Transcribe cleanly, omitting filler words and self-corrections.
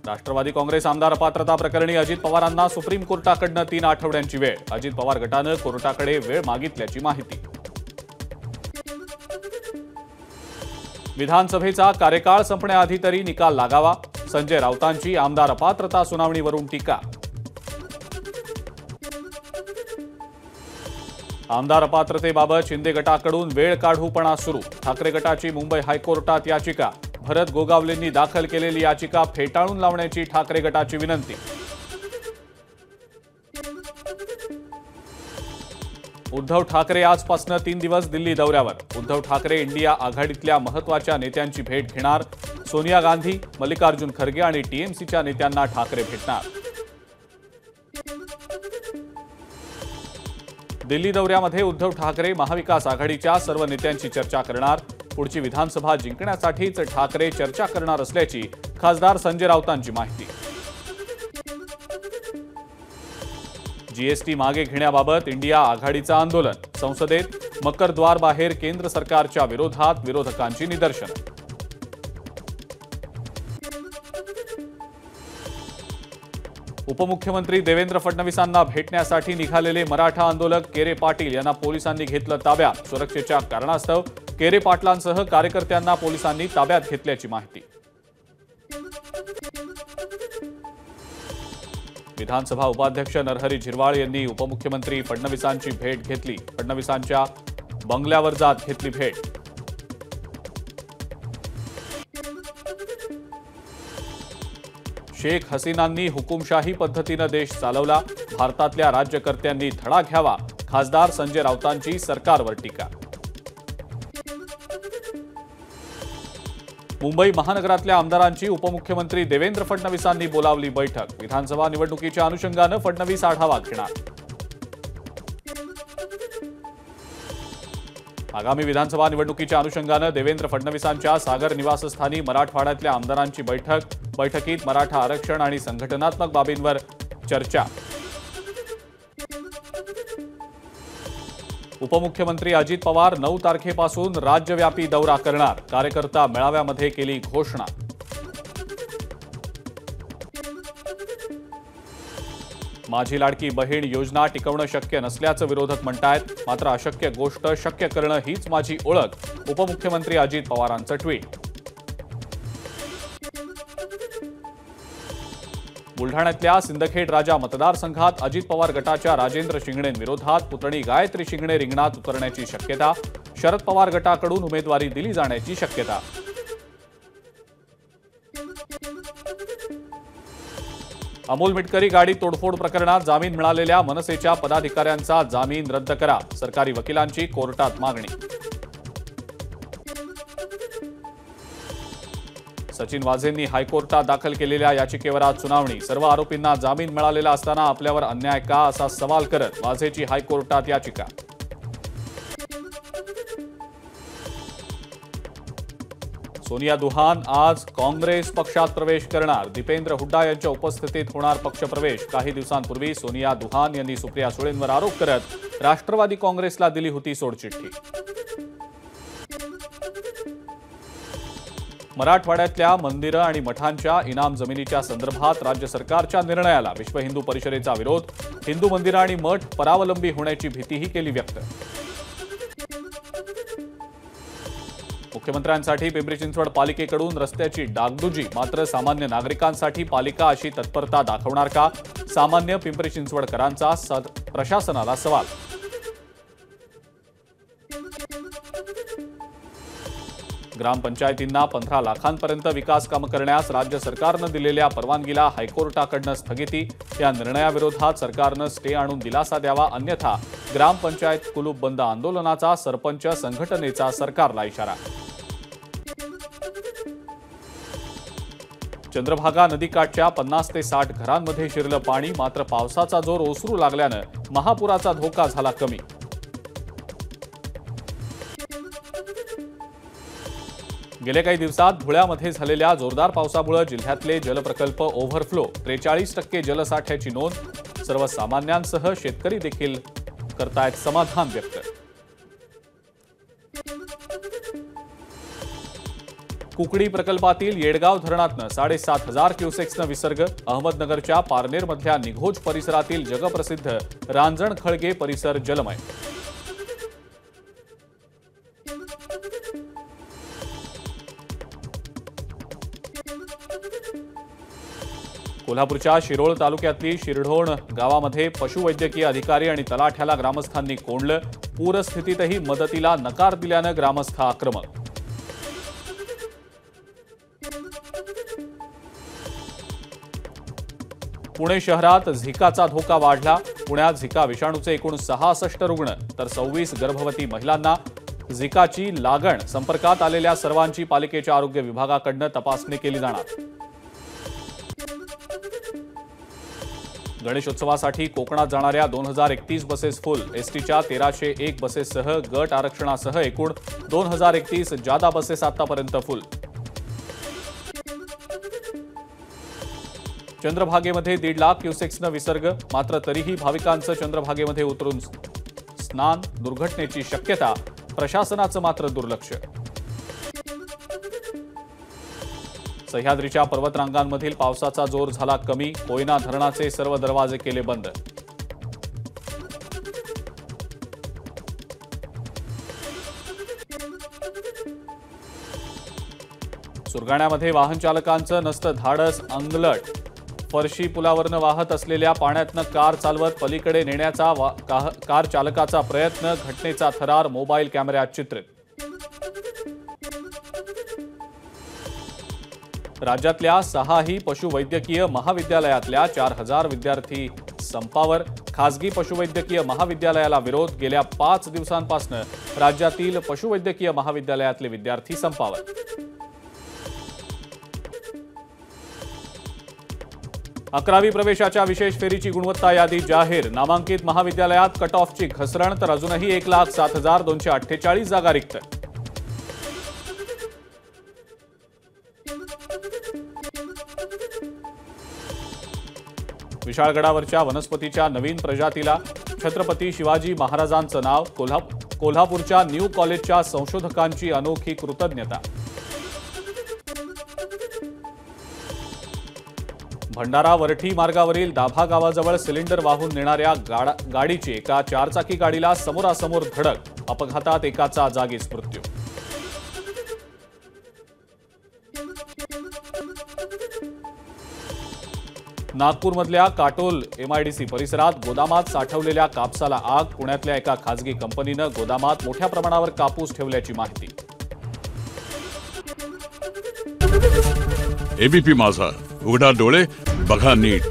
राष्ट्रवादी काँग्रेस आमदार अपात्रता प्रकरणी अजित पवारांना सुप्रीम कोर्टाकडून 3 आठवड्यांची वेळ। अजित पवार गटानं कोर्टाकडे वेळ मागितल्याची माहिती। विधानसभेचा कार्यकाळ संपण्याआधी तरी निकाल लागावा। संजय राऊतांची आमदार अपात्रता सुनावणीवरून टीका। आमदार अपात्रतेबाबत शिंदे गटाकडून वेळ काढूपणा सुरू। ठाकरे गटाची मुंबई हायकोर्टात याचिका। भरत गोगावलेंनी दाखल केलेली याचिका फेटाळून लावण्याची ठाकरे गटाची विनंती। उद्धव ठाकरे आजपासून 3 दिवस दिल्ली दौऱ्यावर। उद्धव ठाकरे इंडिया आघाडीतल्या महत्त्वाच्या नेत्यांची भेट घेणार। सोनिया गांधी, मल्लिकार्जुन खरगे आणि टीएमसीच्या नेत्यांना ठाकरे भेटणार। दिल्ली दौऱ्यामध्ये उद्धव ठाकरे महाविकास आघाडीच्या सर्व नेत्यांची चर्चा करणार। पुढची विधानसभा जिंकण्यासाठीच ठाकरे चर्चा करणार असल्याची खासदार संजय राऊतांची माहिती। जीएसटी मागे घेण्याबाबत इंडिया आघाडीचं आंदोलन। संसदेत मकरद्वार बाहेर केंद्र सरकारच्या विरोधात विरोधकांची निदर्शनं। उपमुख्यमंत्री देवेंद्र फडणवीसांना भेटण्यासाठी निघालेले मराठा आंदोलक केरे पाटील यांना पोलिसांनी घेतलं ताब्यात। सुरक्षेच्या कारणास्तव केरे पाटलांसह कार्यकर्त्यांना पोलिसांनी ताब्यात घेतल्याची माहिती। विधानसभा उपाध्यक्ष नरहरी झिरवाळ यांनी उपमुख्यमंत्री फडणवीसांची भेट घेतली। फडणवीसांच्या बंगल्यावर जात घेतली भेट। शेख हसीनांनी हुकुमशाही पद्धतीने देश चालवला। भारतातल्या राज्यकर्त्यांनी धडा घ्यावा। खासदार संजय राऊतांची सरकारवर टीका। मुंबई महानगरातल्या आमदारांची उपमुख्यमंत्री देवेंद्र फडणवीसांनी बोलावली बैठक। विधानसभा निवडणुकीच्या अनुषंगानं फडणवीस आढावा घेणार। आगामी विधानसभा निवडणुकीच्या अनुषंगानं देवेंद्र फडणवीसांच्या सागर निवासस्थानी मराठवाड्यातल्या आमदारांची बैठक। बैठकीत मराठा आरक्षण आणि संघटनात्मक बाबींवर चर्चा। उपमुख्यमंत्री अजित पवार 9 तारखेपासून राज्यव्यापी दौरा करणार। कार्यकर्ता मेळाव्यामध्ये केली घोषणा। माझी लाडकी बहीण योजना टिकवणं शक्य नसल्याचं विरोधक म्हणतायत। मात्र अशक्य गोष्ट शक्य करणं हीच माझी ओळख। उपमुख्यमंत्री अजित पवारांचं ट्विट। बुलढाण्यातल्या सिंदखेड राजा मतदारसंघात अजित पवार गटाच्या राजेंद्र शिंगणेंविरोधात पुतणी गायत्री शिंगणे रिंगणात उतरण्याची शक्यता। शरद पवार गटाकडून उमेदवारी दिली जाण्याची शक्यता। अमोल मिटकरी गाडी तोडफोड प्रकरणात जामीन मिळालेल्या मनसेच्या पदाधिकाऱ्यांचा जामीन रद्द करा। सरकारी वकिलांची कोर्टात मागणी। सचिन वाझेंनी हायकोर्टात दाखल केलेल्या याचिकेवर आज सुनावणी। सर्व आरोपींना जामीन मिळालेला असताना आपल्यावर अन्याय का असा सवाल करत वाझेची हायकोर्टात याचिका। सोनिया दुहान आज काँग्रेस पक्षात प्रवेश करणार। दीपेंद्र हुड्डा यांच्या उपस्थितीत होणार पक्षप्रवेश। काही दिवसांपूर्वी सोनिया दुहान यांनी सुप्रिया सुळेंवर आरोप करत राष्ट्रवादी काँग्रेसला दिली होती सोडचिठ्ठी। मराठवाड्यातल्या मंदिरं आणि मठांच्या इनाम जमिनीच्या संदर्भात राज्य सरकारच्या निर्णयाला विश्व हिंदू परिषदेचा विरोध। हिंदू मंदिरं आणि मठ परावलंबी होण्याची भीतीही केली व्यक्त। मुख्यमंत्र्यांसाठी पिंपरी चिंचवड पालिकेकडून रस्त्याची डागडुजी। मात्र सामान्य नागरिकांसाठी पालिका अशी तत्परता दाखवणार का? सामान्य पिंपरी चिंचवडकरांचा प्रशासनाला सवाल। ग्रामपंचायतींना 15 लाखांपर्यंत विकास कामं करण्यास राज्य सरकारनं दिलेल्या परवानगीला हायकोर्टाकडून स्थगिती। या निर्णयाविरोधात सरकारनं स्टे आणून दिलासा द्यावा, अन्यथा ग्रामपंचायत कुलूप बंद आंदोलनाचा सरपंच संघटनेचा सरकारला इशारा। चंद्रभागा नदीकाठच्या 50 ते 60 घरांमध्ये शिरलं पाणी। मात्र पावसाचा जोर ओसरू लागल्यानं महापुराचा धोका झाला कमी। गेल्या काही दिवसात धुळ्यामध्ये झालेल्या जोरदार पावसामुळे जिल्ह्यातले जलप्रकल्प ओव्हरफ्लो। 43% जलसाठ्याची नोंद। सर्वसामान्यांसह शेतकरी देखील करतायत समाधान व्यक्त। कुकडी प्रकल्पातील येडगाव धरणातनं 7,500 क्युसेक्सनं विसर्ग. अहमदनगरच्या पारनेरमधल्या निघोज परिसरातील जगप्रसिद्ध रांजण खळगे परिसर जलमय. कोल्हापूरच्या शिरोळ तालुक्यातली शिरढोण गावामध्ये पशुवैद्यकीय अधिकारी आणि तलाठ्याला ग्रामस्थांनी कोंडलं. पूरस्थितीतही मदतीला नकार दिल्यानं ग्रामस्थ आक्रमक. पुणे शहरात झिकाचा धोका वाढला. पुण्यात झिका विषाणूचे एकूण 66 रुग्ण तर 26 गर्भवती महिलांना झिकाची लागण. संपर्कात आलेल्या सर्वांची पालिकेच्या आरोग्य विभागाकडून तपासणी केली जाणार. गणेशोत्सवासाठी कोकणात जाणाऱ्या 2031 बसेस फुल. एसटीच्या 1301 बसेससह गट आरक्षणासह एकूण 2031 जादा बसेस आतापर्यंत फुल. चंद्रभागेमध्ये 1.5 लाख क्युसेक्सनं विसर्ग. मात्र तरीही भाविकांचं चंद्रभागेमध्ये उतरून स्नान. दुर्घटनेची शक्यता. प्रशासनाचं मात्र दुर्लक्ष. सह्याद्रीच्या पर्वतरांगांमधील पावसाचा जोर झाला कमी. कोयना धरणाचे सर्व दरवाजे केले बंद. सुरगाण्यामध्ये वाहन चालकांचं नसतं धाडस. अंगलट. फरशी पुलावरनं वाहत असलेल्या पाण्यातनं कार चालवत पलीकडे नेण्याचा कार चालकाचा प्रयत्न. घटनेचा थरार मोबाईल कॅमेऱ्यात चित्रित. राज्यातल्या 6ही पशुवैद्यकीय महाविद्यालयातल्या 4,000 विद्यार्थी संपावर. खासगी पशुवैद्यकीय महाविद्यालयाला विरोध. गेल्या 5 दिवसांपासून राज्यातील पशुवैद्यकीय महाविद्यालयातले विद्यार्थी संपावर. 11वी प्रवेशाच्या विशेष फेरीची गुणवत्ता यादी जाहीर. नामांकित महाविद्यालयात कट ऑफची घसरण तर अजूनही 1,07,248 जागा रिक्त. विशाळगडावरच्या वनस्पतीच्या नवीन प्रजातीला छत्रपती शिवाजी महाराजांचं नाव. कोल्हापूरच्या न्यू कॉलेजच्या संशोधकांची अनोखी कृतज्ञता. भंडारा वरठी मार्गावरील दाभा गावाजवळ सिलेंडर वाहून नेणाऱ्या गाडीची एका 4चाकी गाडीला समोरासमोर धडक. अपघातात एकाचा जागीच मृत्यू. नागपूरमधल्या काटोल MIDC परिसरात गोदामात साठवलेल्या कापसाला आग. पुण्यातल्या एका खासगी कंपनीनं गोदामात मोठ्या प्रमाणावर कापूस ठेवल्याची माहिती. ABP माझा, उघडा डोळे बघा नीट.